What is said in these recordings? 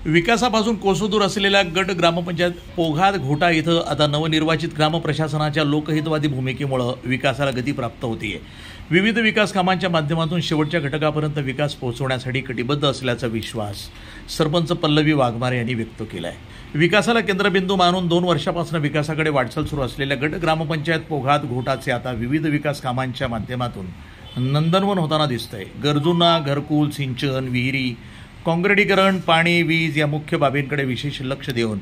विकासापासून कोसोदूर असलेल्या गट ग्रामपंचायत पोघात घोटा इथं आता नवनिर्वाचित ग्रामप्रशासनाच्या लोकहितवादी भूमिकेमुळे विकासाला गती प्राप्त होतीये। विविध विकास कामांच्या माध्यमातून शेवटच्या घटकापर्यंत विकास पोहोचवण्यासाठी कटिबद्ध असल्याचा विश्वास सरपंच पल्लवी वाघमारे यांनी व्यक्त केला आहे। विकासाला केंद्रबिंदू मानून 2 वर्षापासून विकासाकडे वाटचाल सुरू असलेल्या गट ग्रामपंचायत पोघात घोटाचे आता विविध विकास कामांच्या माध्यमातून नंदनवन होताना दिसतंय। गरजूंना घरकुल, सिंचन, विहिरी, काँक्रिटीकरण, पाणी, वीज या मुख्य बाबींकडे विशेष लक्ष देऊन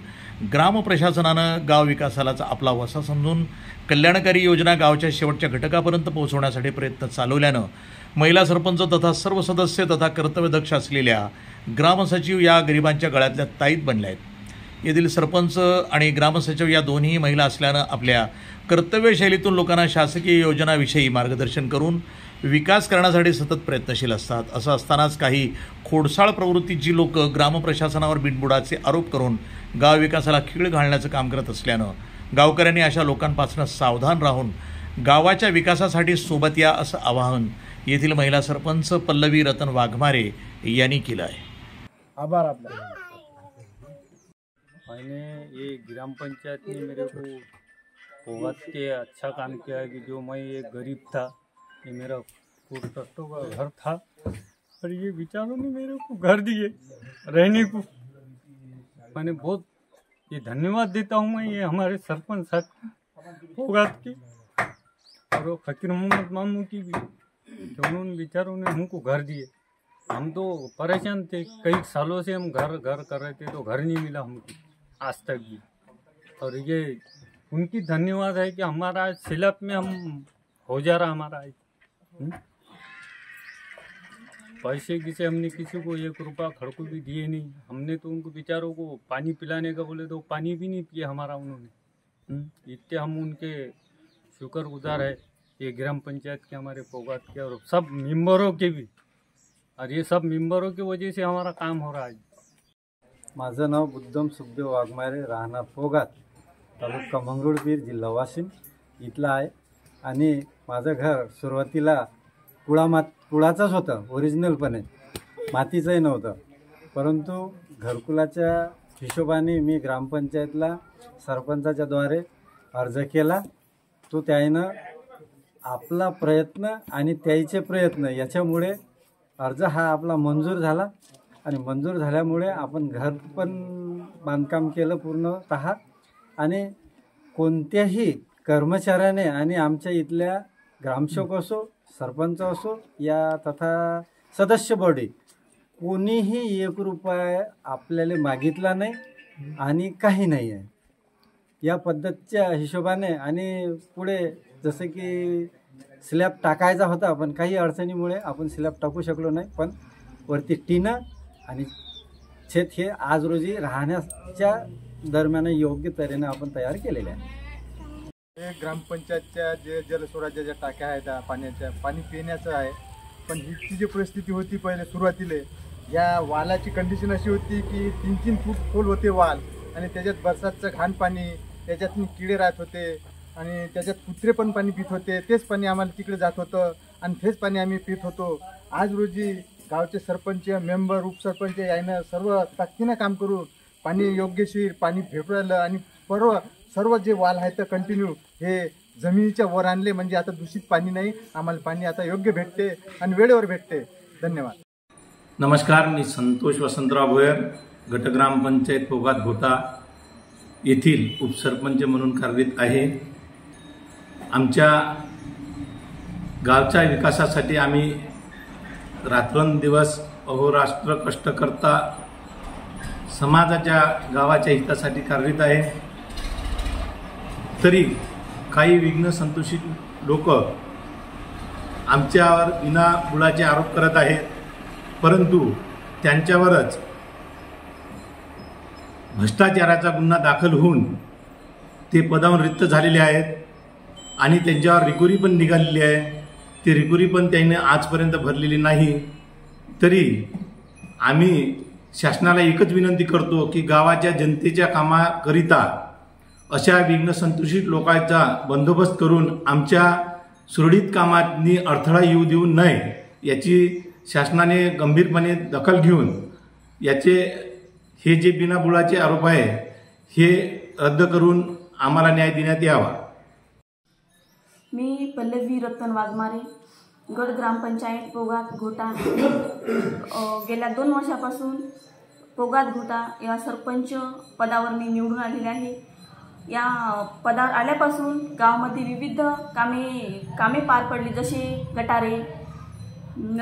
ग्राम प्रशासनानं गाव विकासालाच आपला वसा समजून कल्याणकारी योजना गावच्या शेवटच्या घटकापर्यंत पोहोचवण्यासाठी प्रयत्न चालवल्यानं महिला सरपंच तथा सर्व सदस्य तथा कर्तव्यदक्ष असलेल्या ग्रामसचिव या गरिबांच्या गळ्यातल्या ताईत बनल्या आहेत। येथील सरपंच आणि ग्रामसचिव या दोन्ही महिला असल्यानं आपल्या कर्तव्यशैलीतून लोकांना शासकीय योजनाविषयी मार्गदर्शन करून विकास करण्यासाठी सतत प्रयत्नशील असतात। असं असतानाच काही खोडसाळ प्रवृत्तीची लोक ग्रामप्रशासनावर बिनबुडाचे आरोप करून गाव विकासाला खीळ घालण्याचं काम करत असल्यानं गावकऱ्यांनी अशा लोकांपासून सावधान राहून गावाच्या विकासासाठी सोबत या असं आवाहन येथील महिला सरपंच पल्लवी रतन वाघमारे यांनी केलं आहे। आभार आपका। मैंने ये ग्राम पंचायत ने मेरे को बहुत के अच्छा काम किया है कि जो मैं एक गरीब था, ये मेरा टट्टों का घर था और ये विचारों ने मेरे को घर दिए रहने को। मैंने बहुत ये धन्यवाद देता हूँ मैं ये हमारे सरपंच साहब पोघात की और वो फकीर मोहम्मद मामू की भी, कि उन्होंने विचारों ने हमको घर दिए। हम तो परेशान थे, कई सालों से हम घर कर रहे थे तो घर नहीं मिला हमको आज तक भी। और ये उनकी धन्यवाद है कि हमारा स्लैब में हम हो जा रहा हमारा पैसे की से हमने किसी को 1 रुपया खड़को भी दिए नहीं। हमने तो उनको बेचारों को पानी पिलाने का बोले तो पानी भी नहीं पिया हमारा उन्होंने। इतने हम उनके शुक्रगुजार है ये ग्राम पंचायत के हमारे पोघात के और सब मेंबरों के भी। और ये सब मेंबरों की वजह से हमारा काम हो रहा है। माझं नाव बुद्धम सुखदेव वाघमारे, राहणार पोघात, तालुका मंगरुळपीर, जिल्हा वाशिम इथला आहे। आणि माझं घर सुरुवातीला कुळाचाच होतं, ओरिजिनलपणे मातीचंही नव्हतं। परंतु घरकुलाच्या हिशोबाने मी ग्रामपंचायतला सरपंचाच्या द्वारे अर्ज केला। तो त्यानं आपला प्रयत्न आणि त्याचे प्रयत्न याच्यामुळे अर्ज हा आपला मंजूर झाला आणि मंजूर झाल्यामुळे आपण घर पण बांधकाम केलं पूर्णतः। आणि कोणत्याही कर्मचाऱ्याने आणि आमच्या इथल्या ग्रामसेवक असो, सरपंच असो या तथा सदस्य बॉडी कोणीही 1 रुपया आपल्याला मागितला नाही आणि काही नाही आहे। या पद्धतीच्या हिशोबाने आणि पुढे जसं की स्लॅब टाकायचा होता पण काही अडचणीमुळे आपण स्लॅब टाकू शकलो नाही, पण वरती टीनं आणि छत हे आज रोजी राहण्याच्या दरम्यान योग्य तऱ्हेने आपण तयार केलेले आहे। हे ग्रामपंचायतच्या जे जलस्वराज्याच्या टाक्या आहेत पाण्याच्या, पाणी पिण्याचं आहे। पण ही जी परिस्थिती होती पहिले सुरुवातीला या वालाची कंडिशन अशी होती की 3-3 फूट खोल होते वाल आणि त्याच्यात बरसातचं घाण पाणी, त्याच्यातून किडे राहत होते आणि त्याच्यात कुत्रे पण पाणी पित होते। तेच पाणी आम्हाला तिकडे जात होतं आणि तेच पाणी आम्ही पित होतो। आज रोजी गावचे सरपंच, मेंबर, उपसरपंच यानं सर्व ताकदीनं काम करून पाणी योग्यशीर पाणी भेटू राहिलं आणि सर्व जे वाल आहेत तर कंटिन्यू हे जमिनीच्या वर आणले, म्हणजे आता दूषित पाणी नाही, आम्हाला पाणी आता योग्य भेटते आणि वेळेवर भेटते। धन्यवाद। नमस्कार, मी संतोष वसंतराव भोयर, गटग्रामपंचायत पोघात घोटा येथील उपसरपंच म्हणून कार्यरत आहे। आमच्या गावच्या विकासासाठी आम्ही रात्रंदिवस अहोरात्र कष्ट करता समाजाच्या गावाच्या हितासाठी कार्यरत आहे। तरी काही विघ्न संतोषित लोक आमच्यावर बिनबुडाचे आरोप करत आहेत, परंतु त्यांच्यावरच भ्रष्टाचाराचा गुन्हा दाखल होऊन ते पदावरून रिक्त झालेले आहेत आणि त्यांच्यावर रिकव्हरी पण निघालेली आहे। ती रिकव्हरी पण त्यांनी आजपर्यंत भरलेली नाही। तरी आम्ही शासनाला एकच विनंती करतो की गावाच्या जनतेच्या कामाकरिता अशा विघ्न संतोषित लोकांचा बंदोबस्त करून आमच्या सुरळीत कामांनी अडथळा येऊ देऊ नये याची शासनाने गंभीरपणे दखल घेऊन याचे हे जे बिनाबुडाचे आरोप आहे हे रद्द करून आम्हाला न्याय देण्यात यावा. मी पल्लवी रतन वाघमारे, गड ग्रामपंचायत पोगात घोटा. गेल्या 2 वर्षापासून पोगात घोटा या सरपंच पदावर मी निवडून आलेले आहे. या पदावर आल्यापासून गावामध्ये विविध कामे पार पडली, जसे गटारे,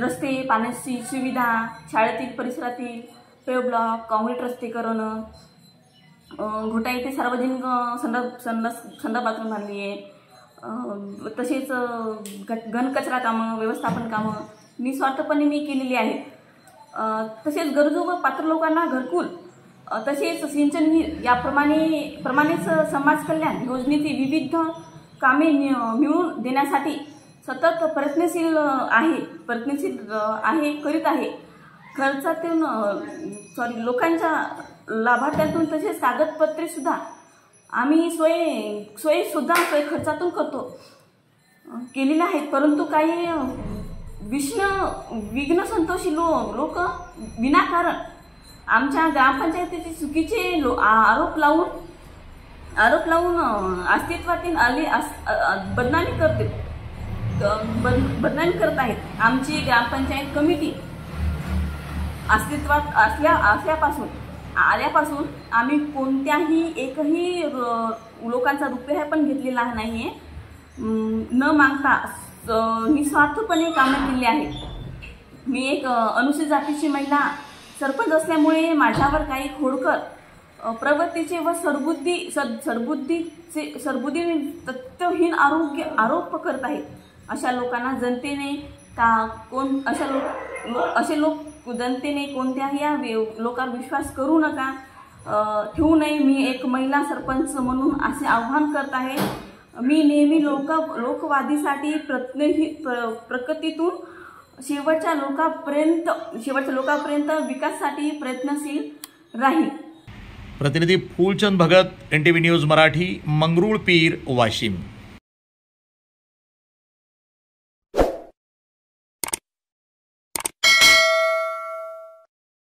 रस्ते, पाण्याची सुविधा, शाळेतील परिसरातील पेव ब्लॉक, काँक्रीट रस्ते करणं, घोटा येथे सार्वजनिक संडास बाथरूम बांधली आहे. तसेच घनकचरा कामं, व्यवस्थापन कामं निस्वार्थपणे मी केलेली आहेत. तसेच गरजू व पात्र लोकांना घरकुल, तसेच सिंचन विहीर याप्रमाणेच समाज कल्याण योजनेची विविध कामे मिळवून देण्यासाठी सतत प्रयत्नशील आहे, करीत आहे. खर्चातून लोकांच्या लाभार्थ्यांतून तसेच कागदपत्रे सुद्धा आम्ही सोय खर्चातून केलेले आहेत. परंतु काही विघ्न संतोषी लोक विनाकारण आमच्या ग्रामपंचायतीचे चुकीचे आरोप लावून अस्तित्वातील बदनामी करत आहेत. आमची ग्रामपंचायत कमिटी अस्तित्वात आल्यापासून आम्ही कोणत्याही एकही लोकांचा रुपया पण घेतलेला नाही आहे. न मागता निस्वार्थपणे कामं केली आहेत. मी एक अनुसूचित जातीची महिला सरपंच असल्यामुळे माझ्यावर काही खोडकर प्रवृत्तीचे व सरबुद्धी तत्वहीन आरोप करत आहेत. अशा लोकांना जनतेने जनतेने कोणत्याही लोकांवर विश्वास करू नका, ठेवू नये. मी एक महिला सरपंच म्हणून असे आवाहन करत आहे. मी नेहमी लोकवादीसाठी प्रकृतीतून शेवटच्या लोकांपर्यंत विकासासाठी प्रयत्नशील राहील. प्रतिनिधी फूलचंद भगत, NTV न्यूज मराठी, मंगरुळपीर, वाशिम.